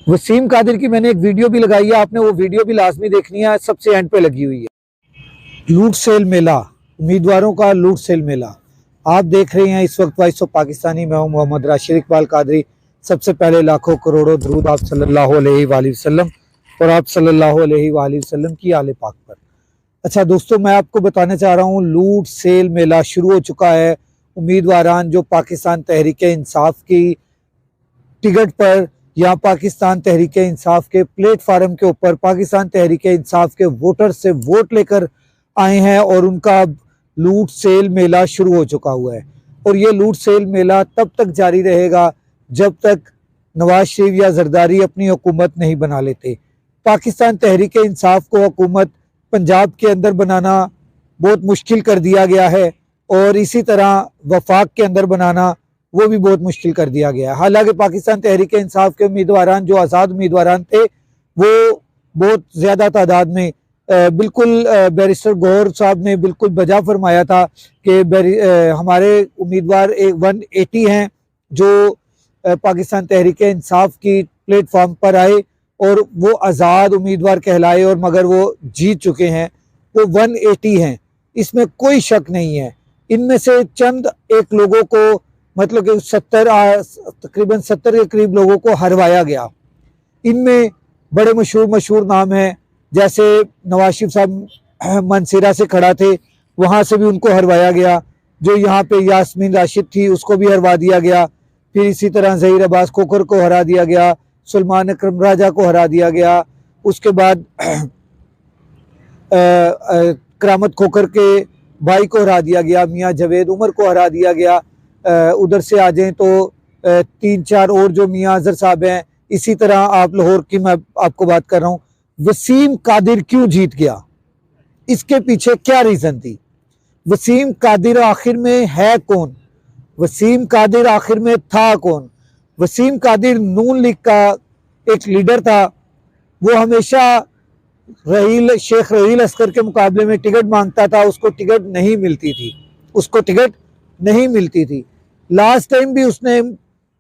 वसीम कादिर की मैंने एक वीडियो भी लगाई है, आपने वो वीडियो भी लाजमी देखनी है, सबसे एंड पे लगी हुई है। लूट सेल मेला, उम्मीदवारों का लूट सेल मेला आप देख रहे हैं इस वक्त। वाइस ऑफ पाकिस्तानी, मैं हूं मोहम्मद राशिद इकबाल कादरी। सबसे पहले लाखों करोड़ों दरूद आप सल्लल्लाहु अलैहि वसल्लम और आप सल्लल्लाहु अलैहि वसल्लम की आले पाक पर। अच्छा दोस्तों, मैं आपको बताना चाह रहा हूँ, लूट सेल मेला शुरू हो चुका है। उम्मीदवारान जो पाकिस्तान तहरीक इंसाफ की टिकट पर या पाकिस्तान तहरीक इंसाफ के प्लेटफार्म के ऊपर पाकिस्तान तहरीक इंसाफ के वोटर से वोट लेकर आए हैं, और उनका लूट सेल मेला शुरू हो चुका हुआ है। और ये लूट सेल मेला तब तक जारी रहेगा जब तक नवाज शरीफ या जरदारी अपनी हुकूमत नहीं बना लेते। पाकिस्तान तहरीक इंसाफ को हुकूमत पंजाब के अंदर बनाना बहुत मुश्किल कर दिया गया है, और इसी तरह वफाक के अंदर बनाना वो भी बहुत मुश्किल कर दिया गया है। हालांकि पाकिस्तान तहरीक इंसाफ के उम्मीदवारान जो आज़ाद उम्मीदवारान थे वो बहुत ज़्यादा तादाद में, बिल्कुल बैरिस्टर गौहर साहब ने बिल्कुल बजा फरमाया था कि हमारे उम्मीदवार 180 हैं जो पाकिस्तान तहरीक इंसाफ की प्लेटफॉर्म पर आए और वो आज़ाद उम्मीदवार कहलाए, और मगर वो जीत चुके हैं। वो 180 हैं, इसमें कोई शक नहीं है। इनमें से चंद एक लोगों को, मतलब कि तकरीबन 70 के करीब लोगों को हरवाया गया। इनमें बड़े मशहूर नाम हैं, जैसे नवाज शरीफ साहब मनसीरा से खड़ा थे, वहाँ से भी उनको हरवाया गया। जो यहाँ पे यास्मीन राशिद थी उसको भी हरवा दिया गया। फिर इसी तरह ज़हीर अब्बास खोखर को हरा दिया गया, सुलेमान अकरम राजा को हरा दिया गया। उसके बाद करामत खोखर के भाई को हरा दिया गया, मियाँ जावेद उमर को हरा दिया गया। उधर से आ जाएं तो 3-4 और जो मियाँ अजहर साहब हैं। इसी तरह आप लाहौर की मैं आपको बात कर रहा हूँ। वसीम कादिर क्यों जीत गया, इसके पीछे क्या रीज़न थी? वसीम कादिर आखिर में है कौन? वसीम कादिर आखिर में था कौन? वसीम कादिर नून लीग का एक लीडर था। वो हमेशा शेख रहील अस्कर के मुकाबले में टिकट मांगता था, उसको टिकट नहीं मिलती थी। लास्ट टाइम भी उसने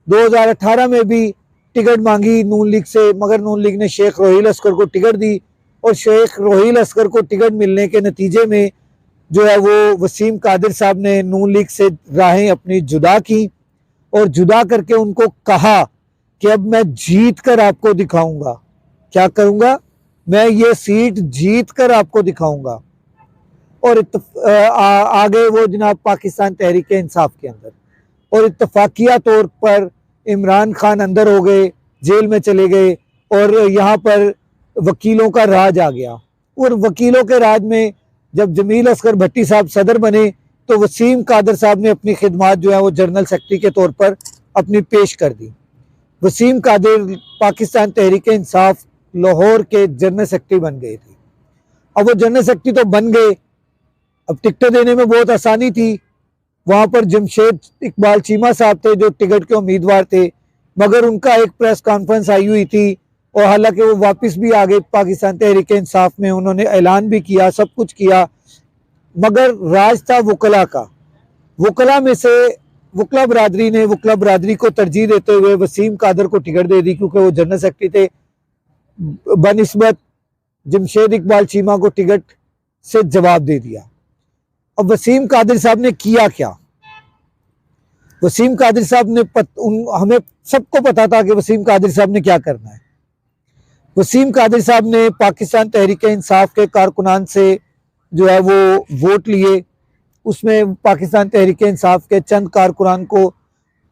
2018 में भी टिकट मांगी नून लीग से, मगर नून लीग ने शेख रहील अस्कर को टिकट दी, और शेख रहील अस्कर को टिकट मिलने के नतीजे में जो है वो वसीम कादिर साहब ने नून लीग से राहें अपनी जुदा की, और जुदा करके उनको कहा कि अब मैं जीत कर आपको दिखाऊंगा। क्या करूंगा? मैं ये सीट जीत कर आपको दिखाऊंगा। और आगे वो जनाब पाकिस्तान तहरीक इंसाफ के अंदर, और इत्तफाकिया तौर पर इमरान खान अंदर हो गए, जेल में चले गए, और यहाँ पर वकीलों का राज आ गया। और वकीलों के राज में जब जमील असगर भट्टी साहब सदर बने तो वसीम कादिर साहब ने अपनी खिदमात जो है वो जनरल सेक्रेटरी के तौर पर अपनी पेश कर दी। वसीम कादिर पाकिस्तान तहरीक इंसाफ लाहौर के जनरल सेक्रेटरी बन गए थे। अब वो जनरल सेक्रेटरी तो बन गए, अब टिकटें देने में बहुत आसानी थी। वहाँ पर जमशेद इकबाल चीमा साहब थे जो टिकट के उम्मीदवार थे, मगर उनका एक प्रेस कॉन्फ्रेंस आई हुई थी, और हालांकि वो वापस भी आ गए पाकिस्तान तहरीक इंसाफ में। उन्होंने ऐलान भी किया, सब कुछ किया, मगर राज था वकला का। वकला में से वकला बरादरी को तरजीह देते हुए वसीम कादिर को टिकट दे दी, क्योंकि वो जनरल सेक्रेटरी थे। बनिस्बत जमशेद इकबाल चीमा को टिकट से जवाब दे दिया। अब वसीम कादिर साहब ने किया क्या? वसीम कादिर साहब ने हमें सबको पता था कि वसीम कादिर साहब ने क्या करना है। वसीम कादिर साहब ने पाकिस्तान तहरीक इंसाफ के कारकुनान से जो है वो वोट लिए। उसमें पाकिस्तान तहरीक इंसाफ के चंद कारकुनान को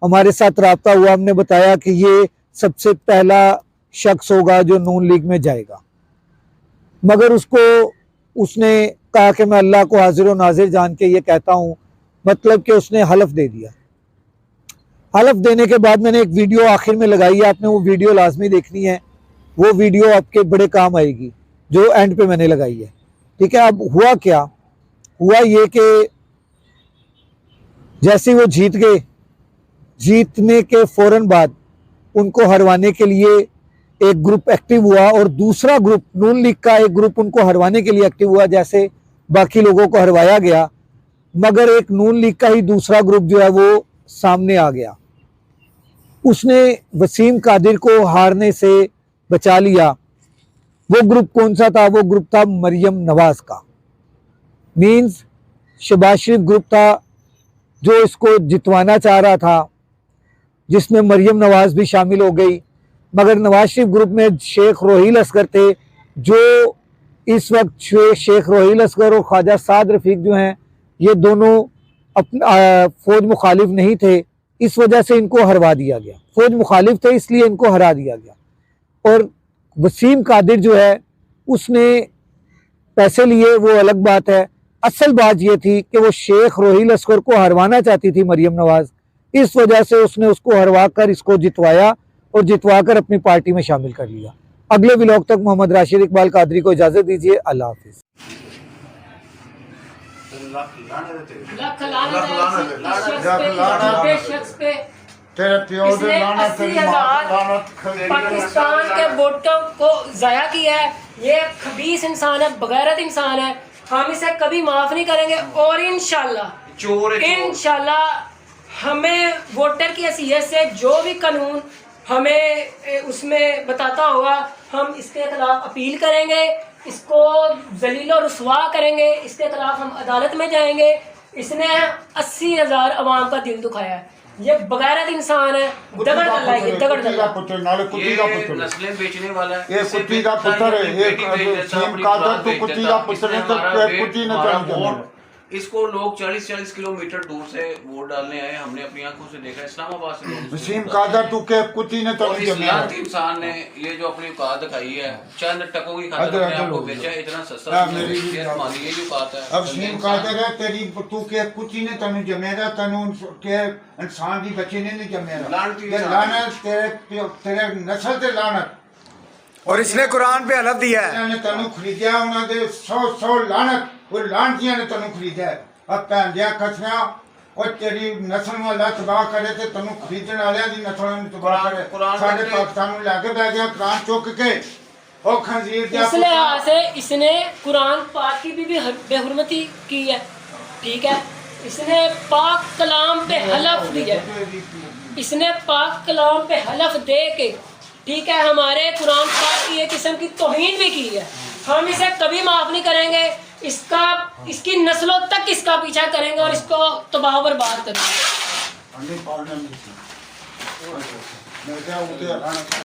हमारे साथ रब्ता हुआ, हमने बताया कि ये सबसे पहला शख्स होगा जो नून लीग में जाएगा, मगर उसने कहा कि मैं अल्लाह को हाजिर व नाजिर जान के ये कहता हूँ, मतलब कि उसने हलफ दे दिया। हलफ देने के बाद मैंने एक वीडियो आखिर में लगाई है, आपने वो वीडियो लाजमी देखनी है। वो वीडियो आपके बड़े काम आएगी जो एंड पे मैंने लगाई है, ठीक है। अब हुआ क्या? हुआ ये कि जैसे वो जीत गए, जीतने के फौरन बाद उनको हरवाने के लिए एक ग्रुप एक्टिव हुआ, और दूसरा ग्रुप नून लीग का एक ग्रुप उनको हरवाने के लिए एक्टिव हुआ, जैसे बाकी लोगों को हरवाया गया। मगर एक नून लीग का ही दूसरा ग्रुप जो है वो सामने आ गया। उसने वसीम कादिर को हारने से बचा लिया। वो ग्रुप कौन सा था? वो ग्रुप था मरियम नवाज का। मीन्स शहबाज शरीफ ग्रुप था जो इसको जितवाना चाह रहा था, जिसमें मरियम नवाज भी शामिल हो गई। मगर नवाज शरीफ ग्रुप में शेख रोहिल असगर थे, जो इस वक्त शेख रोहिल असगर और ख्वाजा साद रफीक जो हैं, ये दोनों फौज मुखालिफ नहीं थे, इस वजह से इनको हरवा दिया गया। फौज मुखालिफ थे इसलिए इनको हरा दिया गया। और वसीम कादिर जो है उसने पैसे लिए, वो अलग बात है। असल बात ये थी कि वो शेख रोहिल असगर को हरवाना चाहती थी मरियम नवाज, इस वजह से उसने उसको हरवा कर इसको जितवाया और जितवा कर अपनी पार्टी में शामिल कर लिया। अगले व्लॉग तक मोहम्मद राशिद इकबाल कादरी को इजाजत दीजिए। अल्लाह हाफिज। पाकिस्तान के वोटों को जाया किया है, ये खबीस इंसान है, बगैरत इंसान है। हम इसे कभी माफ नहीं करेंगे और इंशाल्लाह हमें वोटर की हैसियत से जो भी कानून हमें उसमें बताता होगा, हम इसके खिलाफ अपील करेंगे, इसको जलील और रुसवा करेंगे, इसके खिलाफ हम अदालत में जाएंगे। इसने 80,000 अवाम का दिल दुखाया है, ये बगैरत इंसान है। दगड़ नस्लें बेचने वाला है, ये कुत्ती का पुत्र है, ये सीम कादर तो कुत्ती का पुत्र है, तो कुत्ती ने चल इसको लोग 40-40 किलोमीटर दूर से वोट डालने आए। हमने अपनी आंखों से देखा, इस्लामाबाद से लोग सीम कादर तो के कुत्ती ने तो इंसान ने ये जो अपनी औकात दिखाई है, चंद टकों की खातिर अपने आप को बेचा है। इतना सस्ता मानी ये जो बात है। अब सीम कादर है तेरी तू के कुत्ती ने तनु जमेगा, तनु के इंसान दी बच्चे ने नहीं जमेगा। लानत तेरे नस्ल ते लानत। और इसने कुरान पे हलफ दिया है, ने तनु खरीदा उन्होंने 100 लानत वो लानतियां ने तनु खरीदा। अब पैंदिया खसना और तेरी नस्ल में अल्लाह तबाह करे ते तनु खरीदण वालियां दी नस्ल में तबाह करे। साडे पाकिस्तान में लाके बैठ गया कुरान चुक के ओ खंजीर दिया। इस लिहाज से इसने कुरान पाक की भी बेहुरमती की है, ठीक है। इसने पाक कलाम पे हलफ दिया, इसने पाक कलाम पे हलफ दे के, ठीक है, हमारे कुरान पाक की एक किस्म की तौहीन भी की है। हम इसे कभी माफ नहीं करेंगे, इसकी नस्लों तक इसका पीछा करेंगे और इसको तबाह बर्बाद करेंगे।